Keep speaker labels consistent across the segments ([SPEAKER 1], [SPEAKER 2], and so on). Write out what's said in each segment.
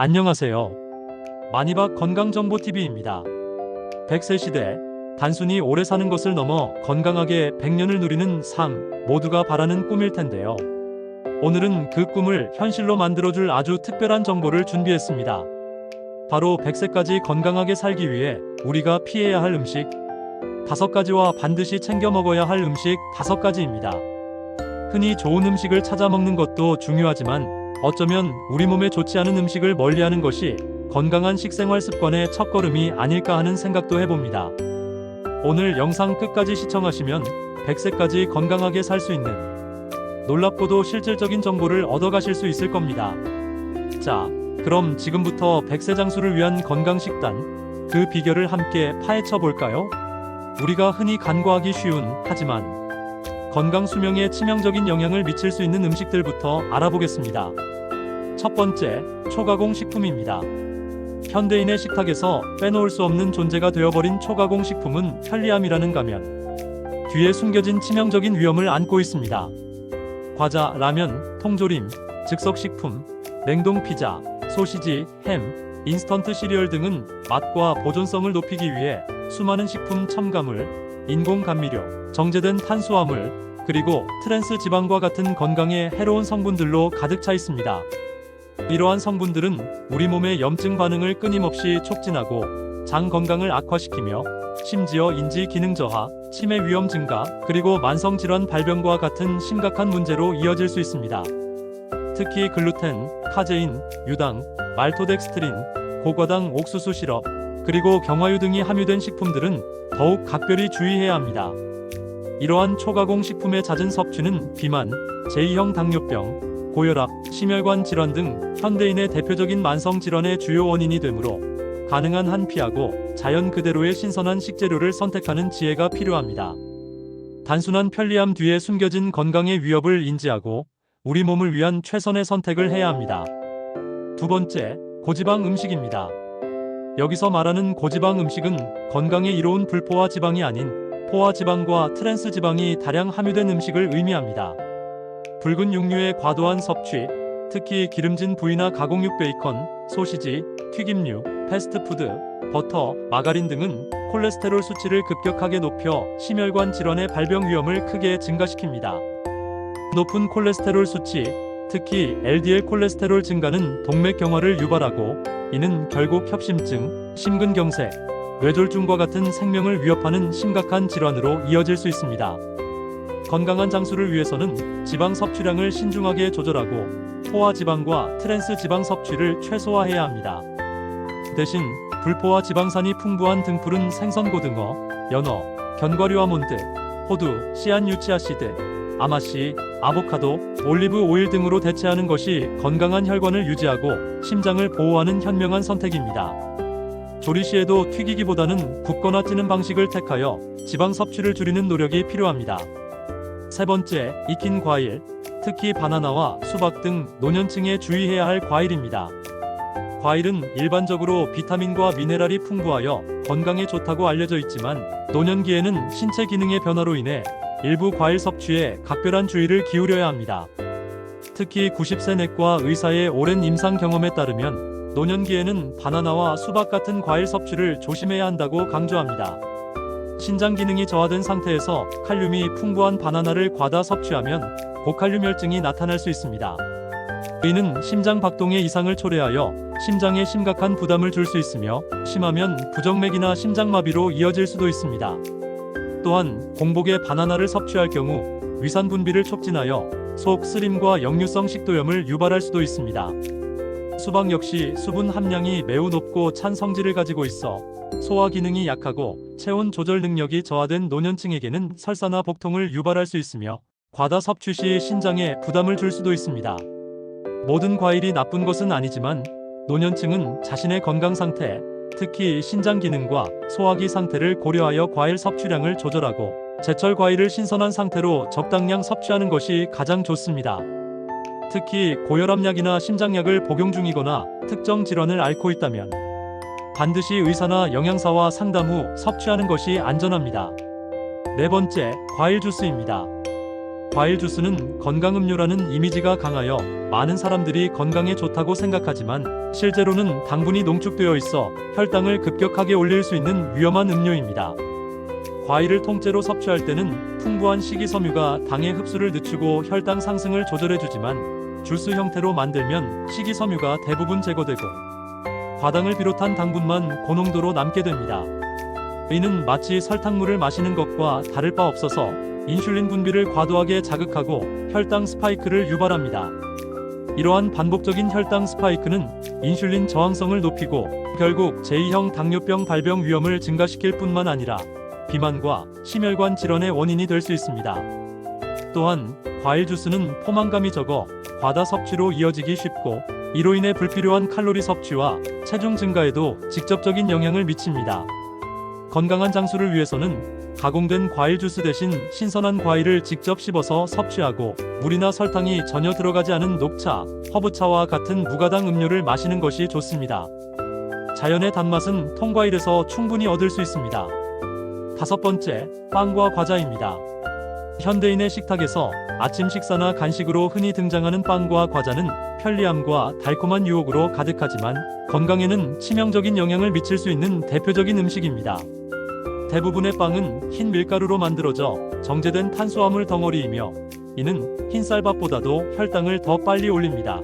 [SPEAKER 1] 안녕하세요. 마니박 건강정보TV입니다. 100세 시대, 단순히 오래 사는 것을 넘어 건강하게 100년을 누리는 삶, 모두가 바라는 꿈일 텐데요. 오늘은 그 꿈을 현실로 만들어줄 아주 특별한 정보를 준비했습니다. 바로 100세까지 건강하게 살기 위해 우리가 피해야 할 음식 5가지와 반드시 챙겨 먹어야 할 음식 5가지입니다. 흔히 좋은 음식을 찾아 먹는 것도 중요하지만 어쩌면 우리 몸에 좋지 않은 음식을 멀리하는 것이 건강한 식생활 습관의 첫걸음이 아닐까 하는 생각도 해봅니다. 오늘 영상 끝까지 시청하시면 100세까지 건강하게 살 수 있는 놀랍고도 실질적인 정보를 얻어가실 수 있을 겁니다. 자, 그럼 지금부터 100세 장수를 위한 건강식단, 그 비결을 함께 파헤쳐 볼까요? 우리가 흔히 간과하기 쉬운, 하지만 건강 수명에 치명적인 영향을 미칠 수 있는 음식들부터 알아보겠습니다. 첫 번째, 초가공 식품입니다. 현대인의 식탁에서 빼놓을 수 없는 존재가 되어버린 초가공 식품은 편리함이라는 가면 뒤에 숨겨진 치명적인 위험을 안고 있습니다. 과자, 라면, 통조림, 즉석식품, 냉동 피자, 소시지, 햄, 인스턴트 시리얼 등은 맛과 보존성을 높이기 위해 수많은 식품 첨가물, 인공 감미료, 정제된 탄수화물, 그리고 트랜스 지방과 같은 건강에 해로운 성분들로 가득 차 있습니다. 이러한 성분들은 우리 몸의 염증 반응을 끊임없이 촉진하고 장 건강을 악화시키며 심지어 인지 기능 저하, 치매 위험 증가, 그리고 만성 질환 발병과 같은 심각한 문제로 이어질 수 있습니다. 특히 글루텐, 카제인, 유당, 말토덱스트린, 고과당 옥수수 시럽, 그리고 경화유 등이 함유된 식품들은 더욱 각별히 주의해야 합니다. 이러한 초가공 식품의 잦은 섭취는 비만, 제2형 당뇨병, 고혈압, 심혈관 질환 등 현대인의 대표적인 만성 질환의 주요 원인이 되므로 가능한 한 피하고 자연 그대로의 신선한 식재료를 선택하는 지혜가 필요합니다. 단순한 편리함 뒤에 숨겨진 건강의 위협을 인지하고 우리 몸을 위한 최선의 선택을 해야 합니다. 두 번째, 고지방 음식입니다. 여기서 말하는 고지방 음식은 건강에 이로운 불포화 지방이 아닌 포화 지방과 트랜스 지방이 다량 함유된 음식을 의미합니다. 붉은 육류의 과도한 섭취, 특히 기름진 부위나 가공육 베이컨, 소시지, 튀김류, 패스트푸드, 버터, 마가린 등은 콜레스테롤 수치를 급격하게 높여 심혈관 질환의 발병 위험을 크게 증가시킵니다. 높은 콜레스테롤 수치, 특히 LDL 콜레스테롤 증가는 동맥경화를 유발하고 이는 결국 협심증, 심근경색, 뇌졸중과 같은 생명을 위협하는 심각한 질환으로 이어질 수 있습니다. 건강한 장수를 위해서는 지방 섭취량을 신중하게 조절하고 포화 지방과 트랜스 지방 섭취를 최소화해야 합니다. 대신 불포화 지방산이 풍부한 등푸른 생선 고등어, 연어, 견과류 아몬드, 호두, 씨앗 유치아시드, 아마씨, 아보카도, 올리브 오일 등으로 대체하는 것이 건강한 혈관을 유지하고 심장을 보호하는 현명한 선택입니다. 조리 시에도 튀기기보다는 굽거나 찌는 방식을 택하여 지방 섭취를 줄이는 노력이 필요합니다. 세 번째, 익힌 과일, 특히 바나나와 수박 등 노년층에 주의해야 할 과일입니다. 과일은 일반적으로 비타민과 미네랄이 풍부하여 건강에 좋다고 알려져 있지만 노년기에는 신체 기능의 변화로 인해 일부 과일 섭취에 각별한 주의를 기울여야 합니다. 특히 90세 내과 의사의 오랜 임상 경험에 따르면 노년기에는 바나나와 수박 같은 과일 섭취를 조심해야 한다고 강조합니다. 신장 기능이 저하된 상태에서 칼륨이 풍부한 바나나를 과다 섭취하면 고칼륨혈증이 나타날 수 있습니다. 이는 심장 박동의 이상을 초래하여 심장에 심각한 부담을 줄 수 있으며 심하면 부정맥이나 심장마비로 이어질 수도 있습니다. 또한 공복에 바나나를 섭취할 경우 위산 분비를 촉진하여 속 쓰림과 역류성 식도염을 유발할 수도 있습니다. 수박 역시 수분 함량이 매우 높고 찬 성질을 가지고 있어 소화 기능이 약하고 체온 조절 능력이 저하된 노년층에게는 설사나 복통을 유발할 수 있으며 과다 섭취 시 신장에 부담을 줄 수도 있습니다. 모든 과일이 나쁜 것은 아니지만 노년층은 자신의 건강 상태, 특히 신장 기능과 소화기 상태를 고려하여 과일 섭취량을 조절하고 제철 과일을 신선한 상태로 적당량 섭취하는 것이 가장 좋습니다. 특히 고혈압약이나 심장약을 복용 중이거나 특정 질환을 앓고 있다면 반드시 의사나 영양사와 상담 후 섭취하는 것이 안전합니다. 네 번째, 과일 주스입니다. 과일 주스는 건강음료라는 이미지가 강하여 많은 사람들이 건강에 좋다고 생각하지만 실제로는 당분이 농축되어 있어 혈당을 급격하게 올릴 수 있는 위험한 음료입니다. 과일을 통째로 섭취할 때는 풍부한 식이섬유가 당의 흡수를 늦추고 혈당 상승을 조절해주지만 주스 형태로 만들면 식이섬유가 대부분 제거되고 과당을 비롯한 당분만 고농도로 남게 됩니다. 이는 마치 설탕물을 마시는 것과 다를 바 없어서 인슐린 분비를 과도하게 자극하고 혈당 스파이크를 유발합니다. 이러한 반복적인 혈당 스파이크는 인슐린 저항성을 높이고 결국 제2형 당뇨병 발병 위험을 증가시킬 뿐만 아니라 비만과 심혈관 질환의 원인이 될 수 있습니다. 또한 과일 주스는 포만감이 적어 과다 섭취로 이어지기 쉽고 이로 인해 불필요한 칼로리 섭취와 체중 증가에도 직접적인 영향을 미칩니다. 건강한 장수를 위해서는 가공된 과일 주스 대신 신선한 과일을 직접 씹어서 섭취하고 물이나 설탕이 전혀 들어가지 않은 녹차, 허브차와 같은 무가당 음료를 마시는 것이 좋습니다. 자연의 단맛은 통과일에서 충분히 얻을 수 있습니다. 5번째, 빵과 과자입니다. 현대인의 식탁에서 아침 식사나 간식으로 흔히 등장하는 빵과 과자는 편리함과 달콤한 유혹으로 가득하지만 건강에는 치명적인 영향을 미칠 수 있는 대표적인 음식입니다. 대부분의 빵은 흰 밀가루로 만들어져 정제된 탄수화물 덩어리이며 이는 흰쌀밥보다도 혈당을 더 빨리 올립니다.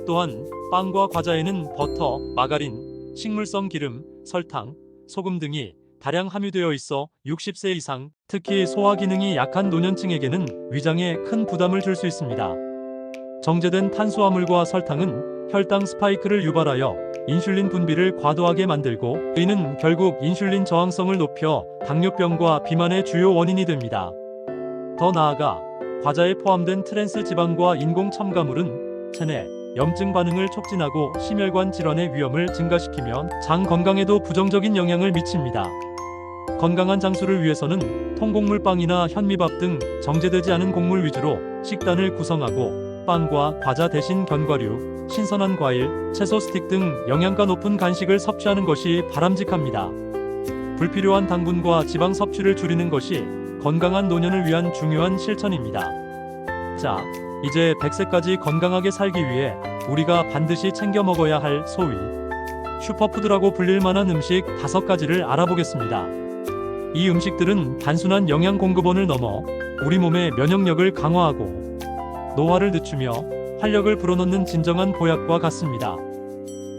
[SPEAKER 1] 또한 빵과 과자에는 버터, 마가린, 식물성 기름, 설탕, 소금 등이 다량 함유되어 있어 60세 이상, 특히 소화 기능이 약한 노년층에게는 위장에 큰 부담을 줄 수 있습니다. 정제된 탄수화물과 설탕은 혈당 스파이크를 유발하여 인슐린 분비를 과도하게 만들고 이는 결국 인슐린 저항성을 높여 당뇨병과 비만의 주요 원인이 됩니다. 더 나아가 과자에 포함된 트랜스 지방과 인공 첨가물은 체내 염증 반응을 촉진하고 심혈관 질환의 위험을 증가시키며 장 건강에도 부정적인 영향을 미칩니다. 건강한 장수를 위해서는 통곡물 빵이나 현미밥 등 정제되지 않은 곡물 위주로 식단을 구성하고 빵과 과자 대신 견과류, 신선한 과일, 채소 스틱 등 영양가 높은 간식을 섭취하는 것이 바람직합니다. 불필요한 당분과 지방 섭취를 줄이는 것이 건강한 노년을 위한 중요한 실천입니다. 자, 이제 100세까지 건강하게 살기 위해 우리가 반드시 챙겨 먹어야 할 소위 슈퍼푸드라고 불릴 만한 음식 5가지를 알아보겠습니다. 이 음식들은 단순한 영양 공급원을 넘어 우리 몸의 면역력을 강화하고 노화를 늦추며 활력을 불어넣는 진정한 보약과 같습니다.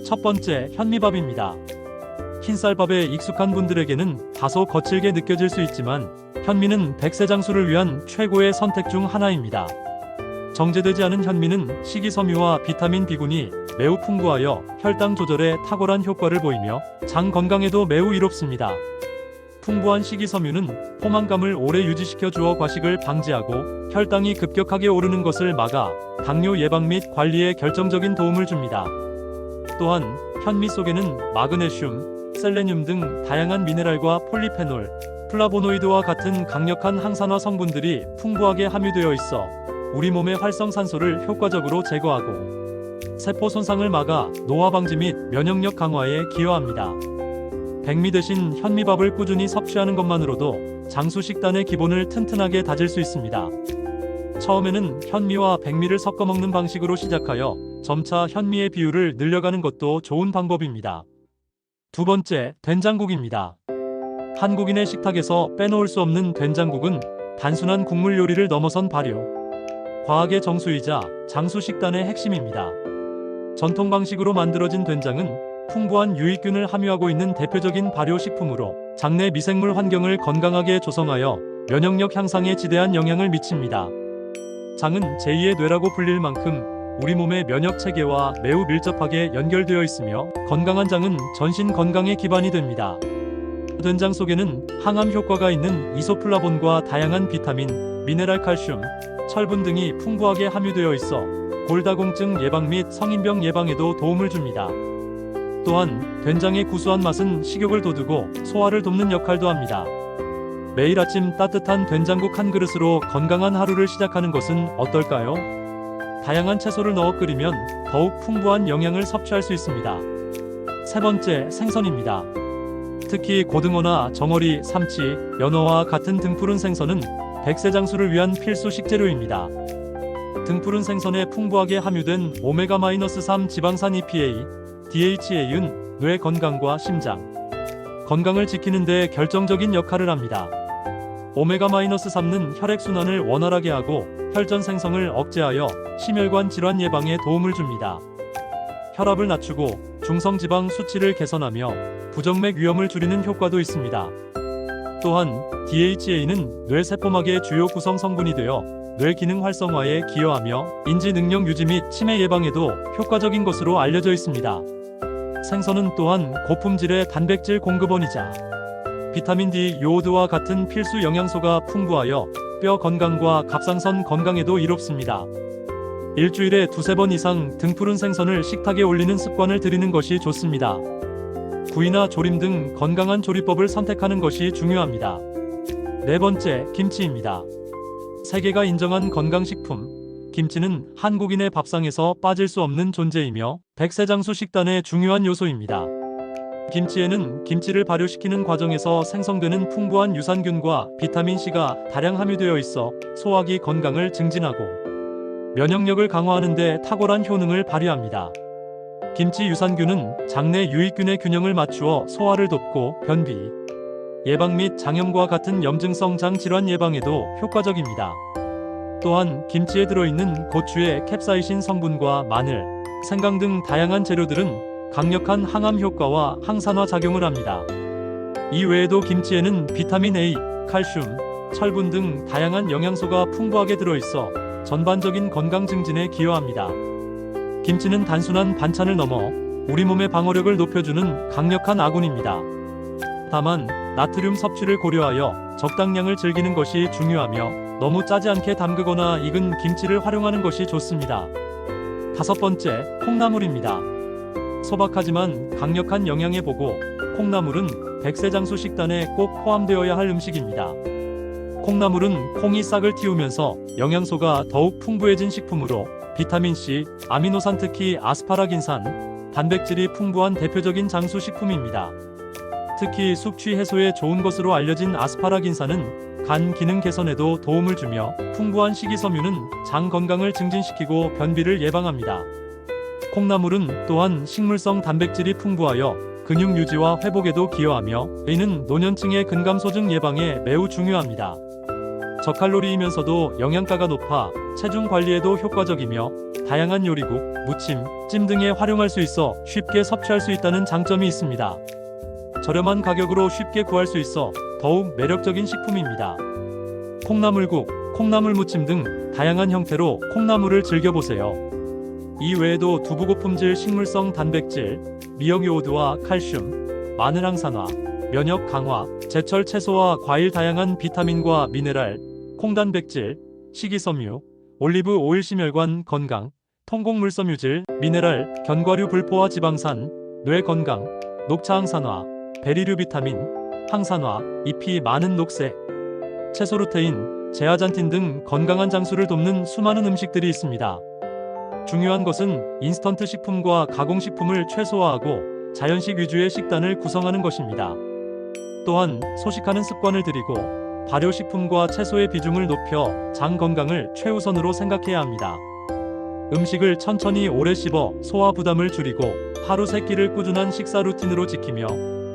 [SPEAKER 1] 첫 번째, 현미밥입니다. 흰쌀밥에 익숙한 분들에게는 다소 거칠게 느껴질 수 있지만 현미는 100세 장수를 위한 최고의 선택 중 하나입니다. 정제되지 않은 현미는 식이섬유와 비타민 B군이 매우 풍부하여 혈당 조절에 탁월한 효과를 보이며 장 건강에도 매우 이롭습니다. 풍부한 식이섬유는 포만감을 오래 유지시켜 주어 과식을 방지하고 혈당이 급격하게 오르는 것을 막아 당뇨 예방 및 관리에 결정적인 도움을 줍니다. 또한 현미 속에는 마그네슘, 셀레늄 등 다양한 미네랄과 폴리페놀, 플라보노이드와 같은 강력한 항산화 성분들이 풍부하게 함유되어 있어 우리 몸의 활성산소를 효과적으로 제거하고 세포 손상을 막아 노화 방지 및 면역력 강화에 기여합니다. 백미 대신 현미밥을 꾸준히 섭취하는 것만으로도 장수 식단의 기본을 튼튼하게 다질 수 있습니다. 처음에는 현미와 백미를 섞어 먹는 방식으로 시작하여 점차 현미의 비율을 늘려가는 것도 좋은 방법입니다. 두 번째, 된장국입니다. 한국인의 식탁에서 빼놓을 수 없는 된장국은 단순한 국물 요리를 넘어선 발효, 과학의 정수이자 장수 식단의 핵심입니다. 전통 방식으로 만들어진 된장은 풍부한 유익균을 함유하고 있는 대표적인 발효식품으로 장내 미생물 환경을 건강하게 조성하여 면역력 향상에 지대한 영향을 미칩니다. 장은 제2의 뇌라고 불릴 만큼 우리 몸의 면역 체계와 매우 밀접하게 연결되어 있으며 건강한 장은 전신 건강의 기반이 됩니다. 된장 속에는 항암 효과가 있는 이소플라본과 다양한 비타민, 미네랄 칼슘, 철분 등이 풍부하게 함유되어 있어 골다공증 예방 및 성인병 예방에도 도움을 줍니다. 또한 된장의 구수한 맛은 식욕을 돋우고 소화를 돕는 역할도 합니다. 매일 아침 따뜻한 된장국 한 그릇으로 건강한 하루를 시작하는 것은 어떨까요? 다양한 채소를 넣어 끓이면 더욱 풍부한 영양을 섭취할 수 있습니다. 세 번째, 생선입니다. 특히 고등어나 정어리, 삼치, 연어와 같은 등푸른 생선은 백세 장수를 위한 필수 식재료입니다. 등푸른 생선에 풍부하게 함유된 오메가-3 지방산 EPA, DHA은 뇌 건강과 심장 건강을 지키는 데 결정적인 역할을 합니다. 오메가-3는 혈액순환을 원활하게 하고 혈전 생성을 억제하여 심혈관 질환 예방에 도움을 줍니다. 혈압을 낮추고 중성지방 수치를 개선하며 부정맥 위험을 줄이는 효과도 있습니다. 또한 DHA는 뇌세포막의 주요 구성 성분이 되어 뇌 기능 활성화에 기여하며 인지 능력 유지 및 치매 예방에도 효과적인 것으로 알려져 있습니다. 생선은 또한 고품질의 단백질 공급원이자 비타민 D, 요오드와 같은 필수 영양소가 풍부하여 뼈 건강과 갑상선 건강에도 이롭습니다. 일주일에 2-3번 이상 등푸른 생선을 식탁에 올리는 습관을 들이는 것이 좋습니다. 구이나 조림 등 건강한 조리법을 선택하는 것이 중요합니다. 네 번째, 김치입니다. 세계가 인정한 건강식품. 김치는 한국인의 밥상에서 빠질 수 없는 존재이며 백세장수 식단의 중요한 요소입니다. 김치에는 김치를 발효시키는 과정에서 생성되는 풍부한 유산균과 비타민C가 다량 함유되어 있어 소화기 건강을 증진하고 면역력을 강화하는 데 탁월한 효능을 발휘합니다. 김치 유산균은 장내 유익균의 균형을 맞추어 소화를 돕고 변비 예방 및 장염과 같은 염증성 장 질환 예방에도 효과적입니다. 또한 김치에 들어있는 고추의 캡사이신 성분과 마늘, 생강 등 다양한 재료들은 강력한 항암 효과와 항산화 작용을 합니다. 이 외에도 김치에는 비타민 A, 칼슘, 철분 등 다양한 영양소가 풍부하게 들어있어 전반적인 건강 증진에 기여합니다. 김치는 단순한 반찬을 넘어 우리 몸의 방어력을 높여주는 강력한 아군입니다. 다만 나트륨 섭취를 고려하여 적당량을 즐기는 것이 중요하며 너무 짜지 않게 담그거나 익은 김치를 활용하는 것이 좋습니다. 다섯 번째, 콩나물입니다. 소박하지만 강력한 영양의 보고 콩나물은 백세장수 식단에 꼭 포함되어야 할 음식입니다. 콩나물은 콩이 싹을 틔우면서 영양소가 더욱 풍부해진 식품으로 비타민C, 아미노산 특히 아스파라긴산, 단백질이 풍부한 대표적인 장수 식품입니다. 특히 숙취 해소에 좋은 것으로 알려진 아스파라긴산은 간 기능 개선에도 도움을 주며 풍부한 식이섬유는 장 건강을 증진시키고 변비를 예방합니다. 콩나물은 또한 식물성 단백질이 풍부하여 근육 유지와 회복에도 기여하며 이는 노년층의 근감소증 예방에 매우 중요합니다. 저칼로리이면서도 영양가가 높아 체중 관리에도 효과적이며 다양한 요리국, 무침, 찜 등에 활용할 수 있어 쉽게 섭취할 수 있다는 장점이 있습니다. 저렴한 가격으로 쉽게 구할 수 있어 더욱 매력적인 식품입니다. 콩나물국, 콩나물 무침 등 다양한 형태로 콩나물을 즐겨보세요. 이 외에도 두부 고품질 식물성 단백질, 미역 요오드와 칼슘, 마늘 항산화, 면역 강화, 제철 채소와 과일 다양한 비타민과 미네랄, 콩단백질, 식이섬유, 올리브 오일 심혈관 건강, 통곡물섬유질, 미네랄, 견과류 불포화 지방산, 뇌 건강, 녹차 항산화, 베리류 비타민, 항산화, 잎이 많은 녹색, 채소 루테인, 제아잔틴 등 건강한 장수를 돕는 수많은 음식들이 있습니다. 중요한 것은 인스턴트 식품과 가공식품을 최소화하고 자연식 위주의 식단을 구성하는 것입니다. 또한 소식하는 습관을 들이고 발효식품과 채소의 비중을 높여 장 건강을 최우선으로 생각해야 합니다. 음식을 천천히 오래 씹어 소화 부담을 줄이고 하루 3끼를 꾸준한 식사 루틴으로 지키며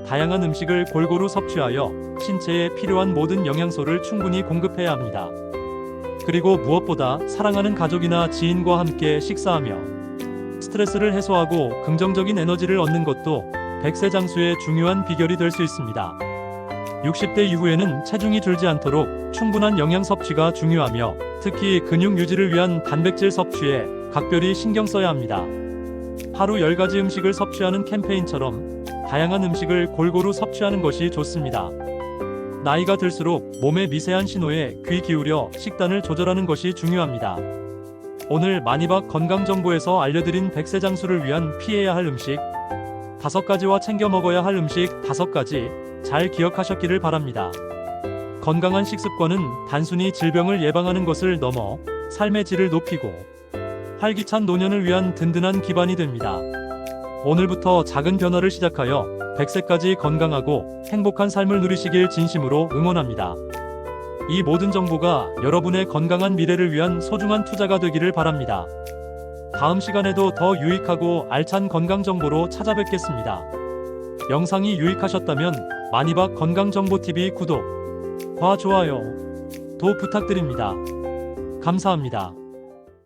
[SPEAKER 1] 다양한 음식을 골고루 섭취하여 신체에 필요한 모든 영양소를 충분히 공급해야 합니다. 그리고 무엇보다 사랑하는 가족이나 지인과 함께 식사하며 스트레스를 해소하고 긍정적인 에너지를 얻는 것도 백세장수의 중요한 비결이 될 수 있습니다. 60대 이후에는 체중이 줄지 않도록 충분한 영양 섭취가 중요하며 특히 근육 유지를 위한 단백질 섭취에 각별히 신경 써야 합니다. 하루 10가지 음식을 섭취하는 캠페인처럼 다양한 음식을 골고루 섭취하는 것이 좋습니다. 나이가 들수록 몸의 미세한 신호에 귀 기울여 식단을 조절하는 것이 중요합니다. 오늘 마니박 건강정보에서 알려드린 백세장수를 위한 피해야 할 음식 5가지와 챙겨 먹어야 할 음식 5가지 잘 기억하셨기를 바랍니다. 건강한 식습관은 단순히 질병을 예방하는 것을 넘어 삶의 질을 높이고 활기찬 노년을 위한 든든한 기반이 됩니다. 오늘부터 작은 변화를 시작하여 100세까지 건강하고 행복한 삶을 누리시길 진심으로 응원합니다. 이 모든 정보가 여러분의 건강한 미래를 위한 소중한 투자가 되기를 바랍니다. 다음 시간에도 더 유익하고 알찬 건강 정보로 찾아뵙겠습니다. 영상이 유익하셨다면 마니박 건강정보TV 구독과 좋아요 도 부탁드립니다. 감사합니다.